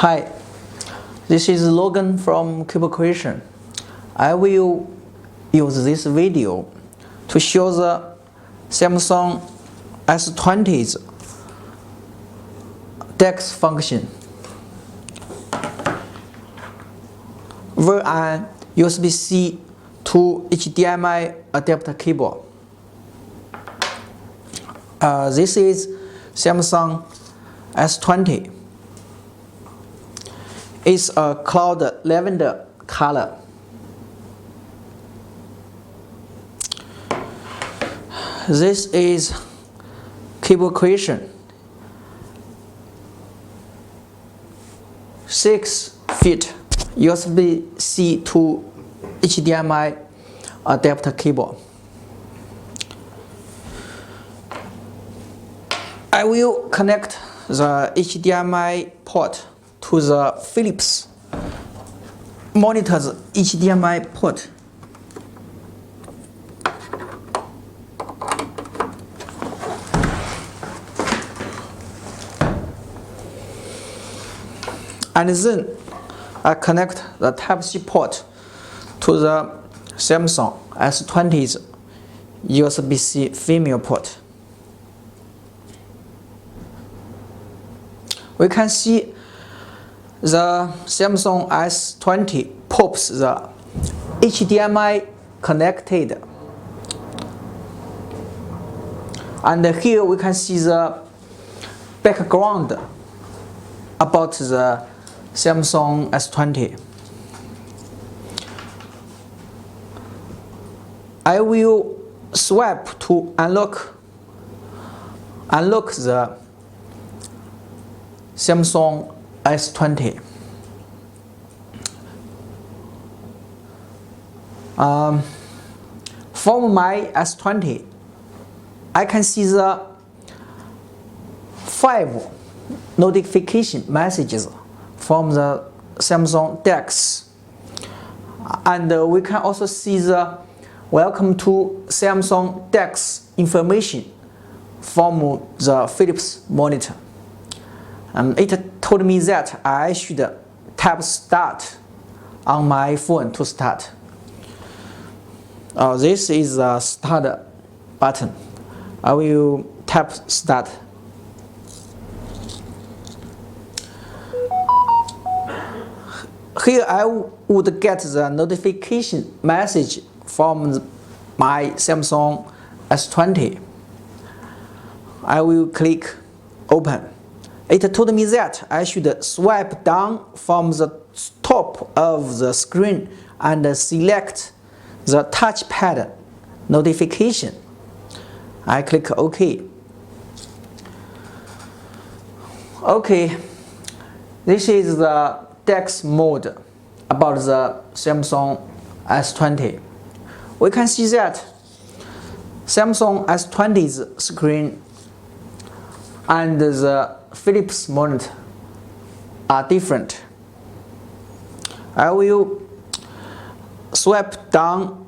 Hi, this is Logan from CableCreation. I will use this video to show the Samsung S20's Dex function via an USB C to HDMI adapter cable. This is Samsung S20. It's a cloud lavender color. This is CableCreation 6 feet USB C to HDMI adapter cable. I will connect the HDMI port to the Philips monitor's HDMI port. And then I connect the Type-C port to the Samsung S20's USB C female port. We can see the Samsung S20 pops the HDMI connected. And here we can see the background about the Samsung S20. I will swipe to unlock the Samsung S20. From my S20, I can see the 5 notification messages from the Samsung Dex, and we can also see the welcome to Samsung Dex information from the Philips monitor. It told me that I should tap start on my phone to start. This is the start button. I will tap start. Here I would get the notification message from my Samsung S20. I will click open. It told me that I should swipe down from the top of the screen and select the touchpad notification. I click OK. OK, this is the Dex mode about the Samsung S20. We can see that Samsung S20's screen and the Philips monitor are different. I will swipe down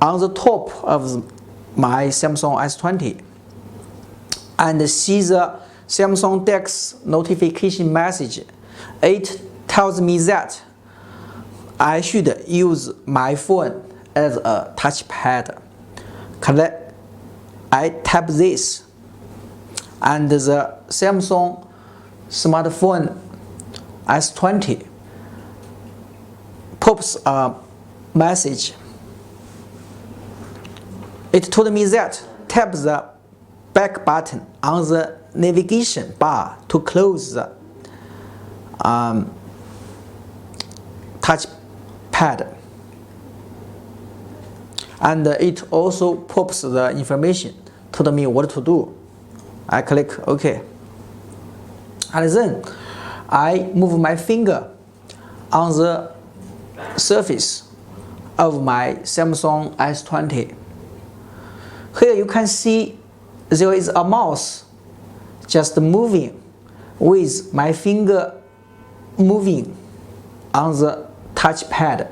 on the top of my Samsung S20 and see the Samsung Dex notification message. It tells me that I should use my phone as a touchpad. I tap this, and the Samsung smartphone S20 pops a message. It told me that tap the back button on the navigation bar to close the touchpad. And it also pops the information, told me what to do. I click OK. And then I move my finger on the surface of my Samsung S20. Here you can see there is a mouse just moving with my finger moving on the touchpad.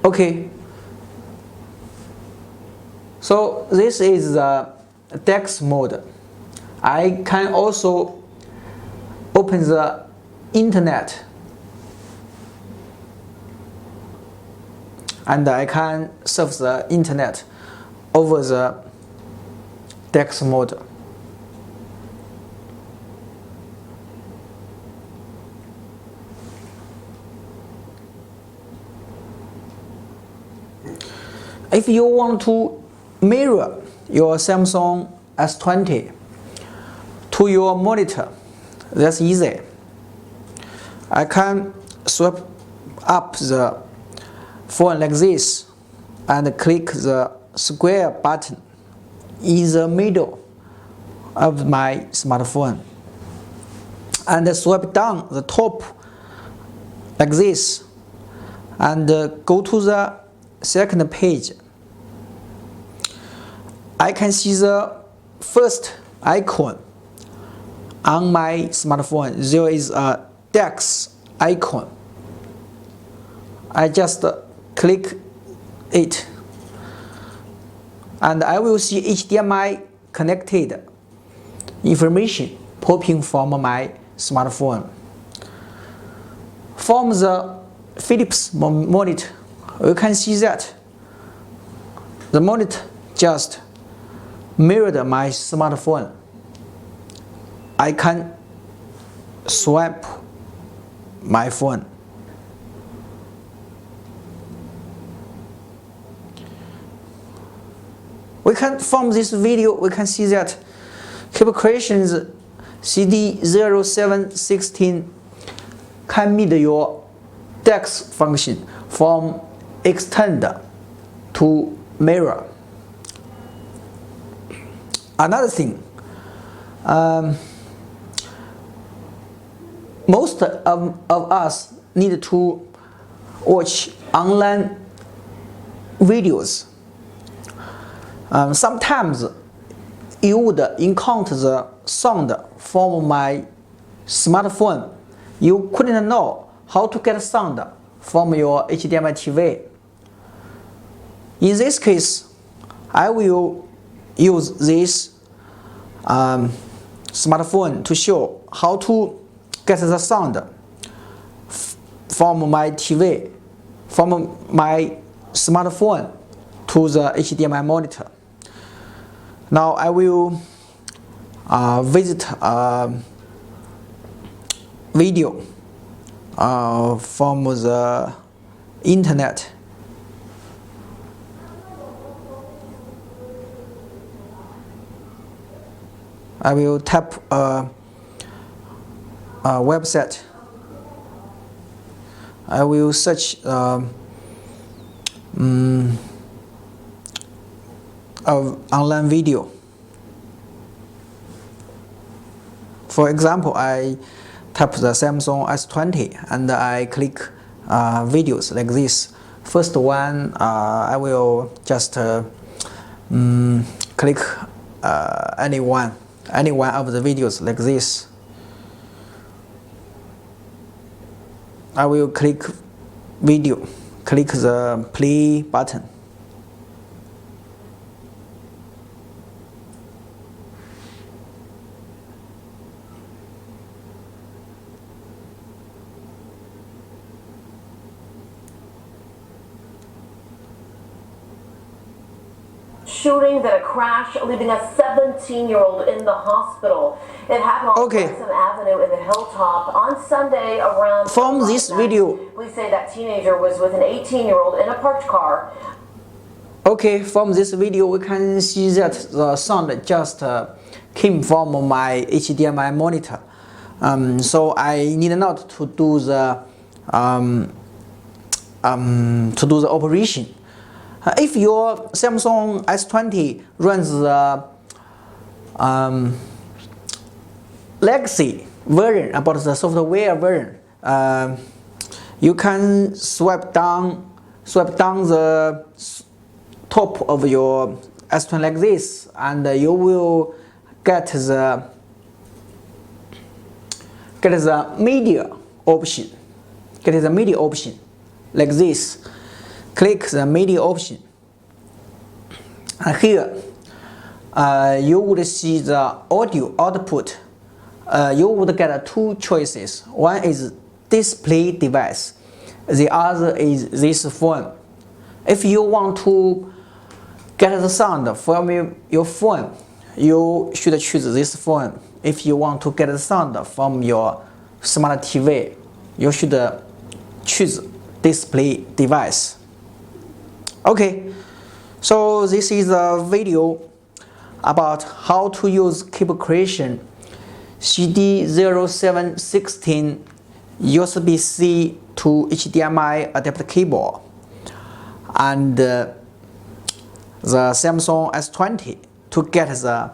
Okay. So this is the Dex mode. I can also open the internet, and I can surf the internet over the Dex mode. If you want to mirror your Samsung S20 to your monitor, that's easy. I can swipe up the phone like this and click the square button in the middle of my smartphone, and swipe down the top like this and go to the second page. I can see the first icon on my smartphone. There is a Dex icon. I just click it, and I will see HDMI connected information popping from my smartphone. From the Philips monitor, you can see that the monitor just mirrored my smartphone. I can swipe my phone. From this video, we can see that CableCreation's CD0716 can meet your Dex function from extend to mirror. Another thing, most of us need to watch online videos. Sometimes you would encounter the sound from my smartphone. You couldn't know how to get sound from your HDMI TV. In this case, I will use this smartphone to show how to get the sound from my TV, from my smartphone to the HDMI monitor. Now I will visit a video from the internet. I will tap a website. I will search online video. For example, I tap the Samsung S20 and I click videos like this. First one, I will just click any one of the videos like this. I will click video, click the play button. Shooting that a crash, leaving a 17-year-old in the hospital. It happened on Weston Avenue in the Hilltop on Sunday around. From this video, police say that teenager was with an 18-year-old in a parked car. Okay, from this video we can see that the sound just came from my HDMI monitor. So I need not to do the operation. If your Samsung S20 runs the legacy version, about the software version, you can swipe down the top of your S20 like this, and you will get the media option. Get the media option like this. Click the media option, and here you would see the audio output. You would get two choices. One is display device, the other is this phone. If you want to get the sound from your phone, you should choose this phone. If you want to get the sound from your smart TV, you should choose display device. Okay, so this is a video about how to use CableCreation CD0716 USB C to HDMI adapter cable and the Samsung S20 to get the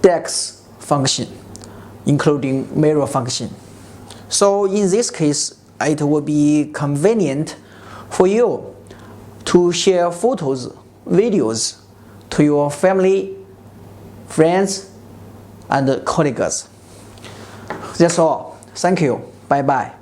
Dex function, including mirror function. So in this case, it will be convenient for you to share photos, videos to your family, friends, and colleagues. That's all. Thank you. Bye bye.